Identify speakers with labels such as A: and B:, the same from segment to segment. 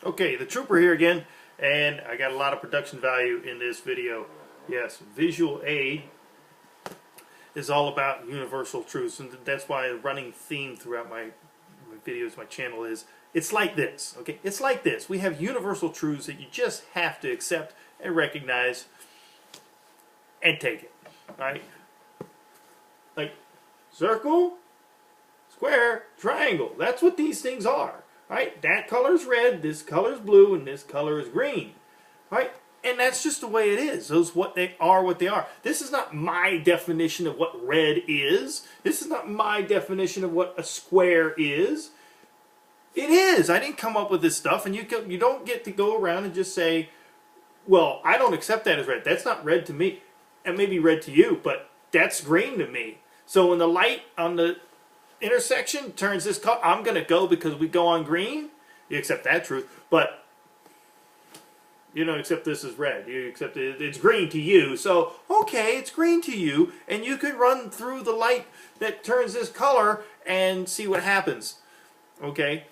A: Okay, the Trooper here again, and I got a lot of production value in this video. Yes, visual aid is all about universal truths, and that's why a running theme throughout my videos, my channel is, it's like this, okay? It's like this. We have universal truths that you just have to accept and recognize and take it, right? Like circle, square, triangle. That's what these things are. Right? That color is red, this color is blue, and this color is green. Right? And that's just the way it is. Those what they are. This is not my definition of what red is. This is not my definition of what a square is. It is. I didn't come up with this stuff, and you don't get to go around and just say, well, I don't accept that as red. That's not red to me. It may be red to you, but that's green to me. So when the light on the intersection turns this color, I'm going to go because we go on green. You accept that truth, but you don't accept this as red. You accept it's green to you. So, okay, it's green to you, and you could run through the light that turns this color and see what happens. Okay?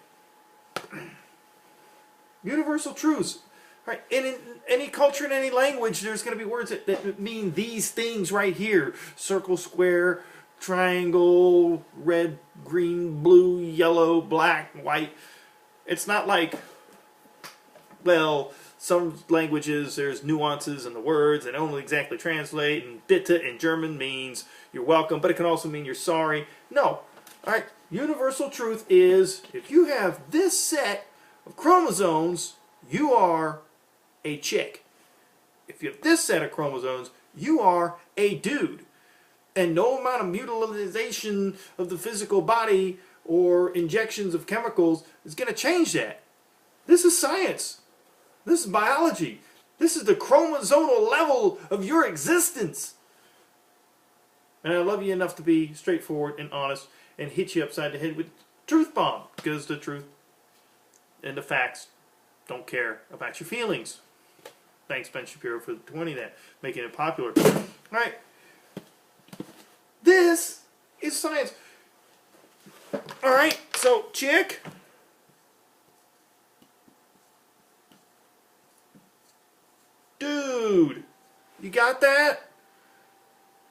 A: Universal truths. Right? And in any culture, in any language, there's going to be words that mean these things right here. Circle, square, triangle, red, green, blue, yellow, black, white. It's not like, well, some languages there's nuances in the words and don't exactly translate, and bitte in German means you're welcome, but it can also mean you're sorry. No. Alright, universal truth is if you have this set of chromosomes, you are a chick. If you have this set of chromosomes, you are a dude. And no amount of mutilization of the physical body or injections of chemicals is going to change that. This is science. This is biology. This is the chromosomal level of your existence. And I love you enough to be straightforward and honest and hit you upside the head with truth bomb, because the truth and the facts don't care about your feelings. Thanks, Ben Shapiro, for pointing that, making it popular. All right. This is science. Alright, so chick. Dude. You got that?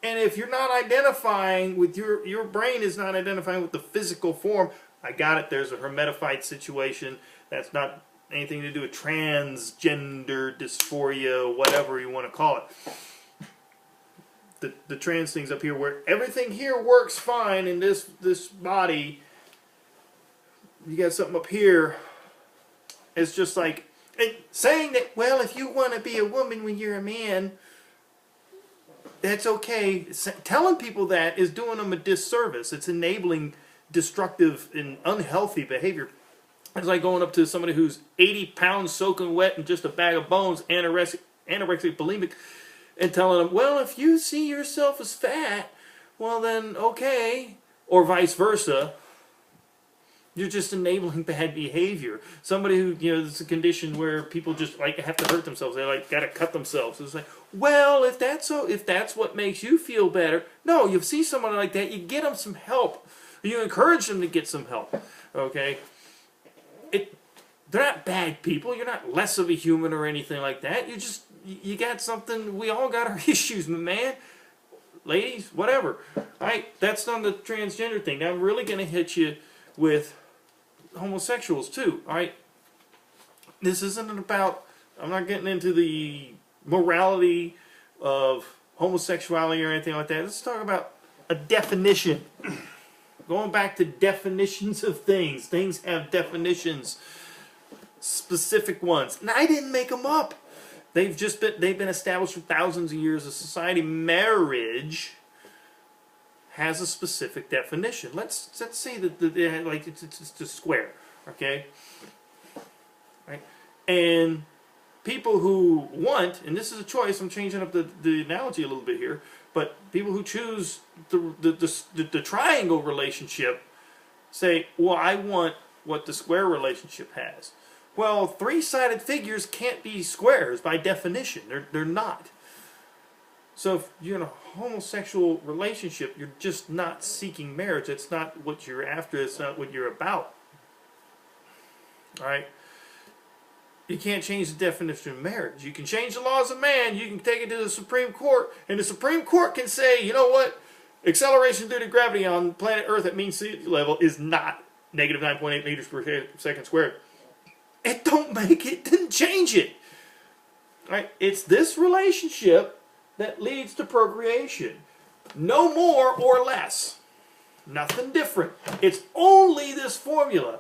A: And if you're not identifying with your brain is not identifying with the physical form, I got it, there's a hermaphrodite situation. That's not anything to do with transgender dysphoria, whatever you want to call it. The trans things up here, where everything here works fine in this body, you got something up here. It's just like, and saying that, well, if you want to be a woman when you're a man, that's okay. Telling people that is doing them a disservice. It's enabling destructive and unhealthy behavior. It's like going up to somebody who's 80 pounds soaking wet and just a bag of bones, anorexic, bulimic, and telling them, well, if you see yourself as fat, well then, okay. Or vice versa. You're just enabling bad behavior. Somebody who, there's a condition where people just like have to hurt themselves. They like got to cut themselves. It's like, well, if that's what makes you feel better. No, you see someone like that, you get them some help. You encourage them to get some help. Okay? They're not bad people. You're not less of a human or anything like that. You got something. We all got our issues, my man. Ladies, whatever. Alright, that's on the transgender thing. Now I'm really going to hit you with homosexuals too. Alright? This isn't about, I'm not getting into the morality of homosexuality or anything like that. Let's talk about a definition. Going back to definitions of things. Things have definitions. Specific ones. And I didn't make them up. They've been established for thousands of years of society. Marriage has a specific definition. Let's say that it's a square, okay? Right? And people who want, and this is a choice, I'm changing up the analogy a little bit here, but people who choose the triangle relationship say, well, I want what the square relationship has. Well, three-sided figures can't be squares by definition. They're not. So if you're in a homosexual relationship, you're just not seeking marriage. It's not what you're after. It's not what you're about. All right? you can't change the definition of marriage. You can change the laws of man. You can take it to the Supreme Court, and the Supreme Court can say, you know what? Acceleration due to gravity on planet Earth at mean sea level is not negative 9.8 meters per second squared. It don't make it, didn't change it. Right? It's this relationship that leads to procreation. No more or less. Nothing different. It's only this formula.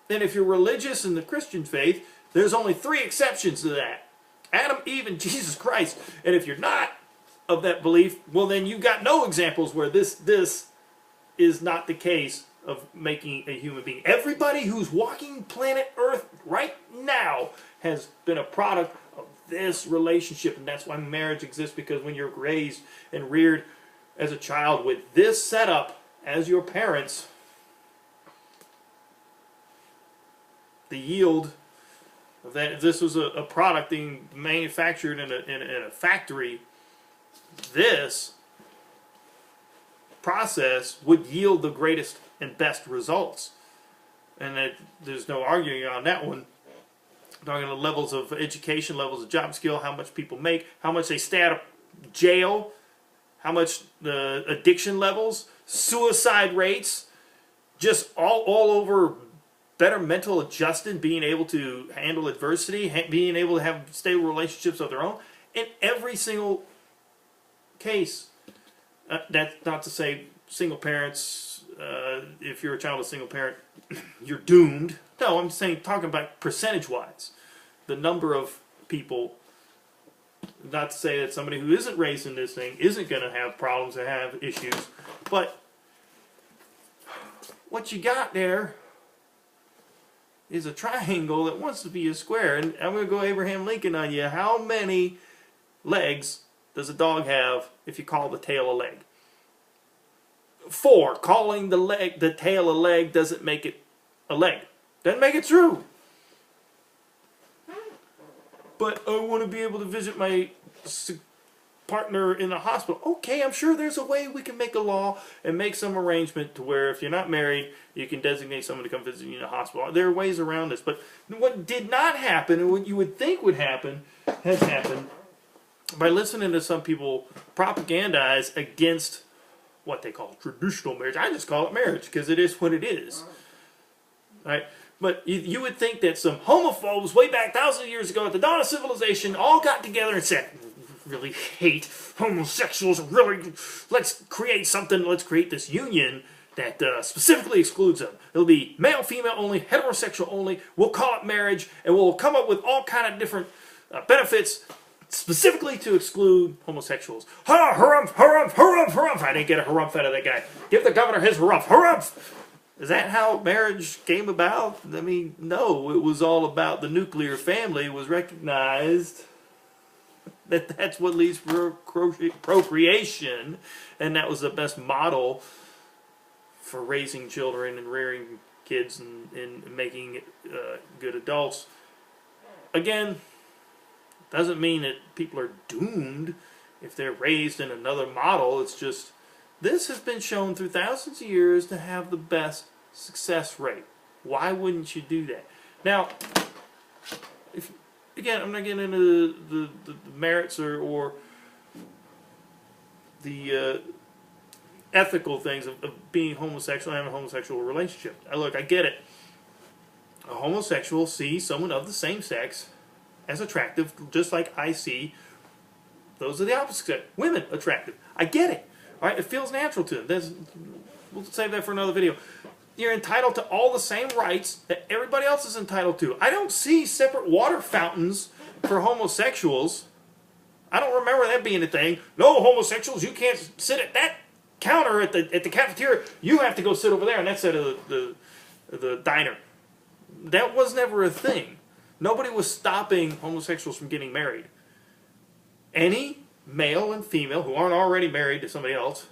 A: And if you're religious in the Christian faith, there's only 3 exceptions to that. Adam, Eve, and Jesus Christ. And if you're not of that belief, well then you've got no examples where this is not the case of making a human being. Everybody who's walking planet Earth right now has been a product of this relationship. And that's why marriage exists, because when you're raised and reared as a child with this setup as your parents, the yield of that, if this was a product being manufactured in a factory, this process would yield the greatest and best results. And there's no arguing on that one. Talking about levels of education, levels of job skill, how much people make, how much they stay out of jail, how much the addiction levels, suicide rates, just all over. Better mental adjusted, being able to handle adversity, being able to have stable relationships of their own. In every single case, that's not to say single parents, if you're a child of a single parent, you're doomed. No, I'm saying, talking about percentage-wise. The number of people, not to say that somebody who isn't raised in this thing isn't going to have problems or have issues, but what you got there is a triangle that wants to be a square. And I'm going to go Abraham Lincoln on you. How many legs does a dog have if you call the tail a leg? 4. Calling the tail a leg doesn't make it a leg. Doesn't make it true. But I want to be able to visit my partner in the hospital. Okay, I'm sure there's a way we can make a law and make some arrangement to where if you're not married, you can designate someone to come visit you in the hospital. There are ways around this. But what did not happen, and what you would think would happen, has happened by listening to some people propagandize against what they call traditional marriage. I just call it marriage because it is what it is. Right? But you would think that some homophobes way back thousands of years ago at the dawn of civilization all got together and said, really hate homosexuals, really, let's create something, let's create this union that specifically excludes them. It'll be male, female only, heterosexual only, we'll call it marriage, and we'll come up with all kind of different benefits specifically to exclude homosexuals. Ha, harumph, harumph, harumph, harumph. I didn't get a harumph out of that guy. Give the governor his harumph, harumph. Is that how marriage came about? I mean, no, it was all about the nuclear family was recognized that's what leads to procreation, and that was the best model for raising children and rearing kids and making good adults. Again, doesn't mean that people are doomed if they're raised in another model. It's just this has been shown through thousands of years to have the best success rate. Why wouldn't you do that? Now, again, I'm not getting into the merits or the ethical things of being homosexual and having a homosexual relationship. Look, I get it. A homosexual sees someone of the same sex as attractive, just like I see those of the opposite sex, women, attractive. I get it. All right, it feels natural to them. We'll save that for another video. You're entitled to all the same rights that everybody else is entitled to. I don't see separate water fountains for homosexuals. I don't remember that being a thing. No, homosexuals, you can't sit at that counter at the cafeteria. You have to go sit over there on that side of the diner. That was never a thing. Nobody was stopping homosexuals from getting married. Any male and female who aren't already married to somebody else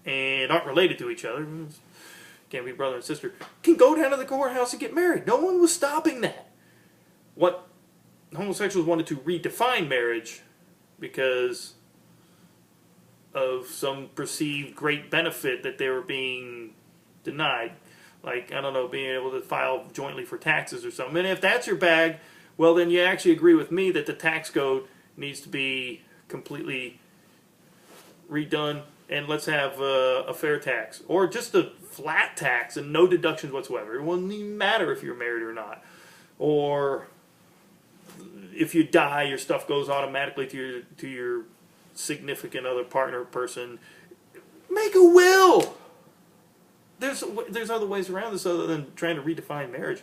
A: and aren't related to each other, can't be brother and sister, can go down to the courthouse and get married. No one was stopping that. What homosexuals wanted to redefine marriage because of some perceived great benefit that they were being denied. Like, I don't know, being able to file jointly for taxes or something. And if that's your bag, well, then you actually agree with me that the tax code needs to be completely redone, and let's have a fair tax, or just a flat tax and no deductions whatsoever. It wouldn't even matter if you're married or not, or if you die, your stuff goes automatically to your significant other, partner, person. Make a will. There's other ways around this other than trying to redefine marriage,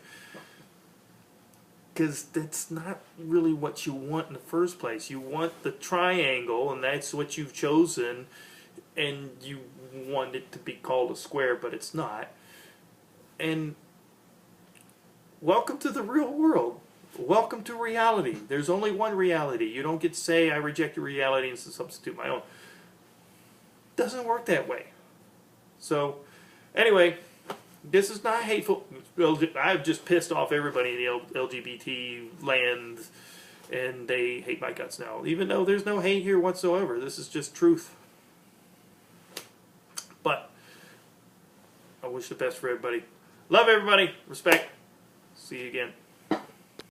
A: because that's not really what you want in the first place. You want the triangle, and that's what you've chosen, and you want it to be called a square, but it's not. And welcome to the real world. Welcome to reality. There's only one reality. You don't get to say, I reject your reality and substitute my own. Doesn't work that way. So, anyway, this is not hateful. I've just pissed off everybody in the LGBT land, and they hate my guts now. Even though there's no hate here whatsoever. This is just truth. But I wish the best for everybody. Love everybody. Respect. See you again.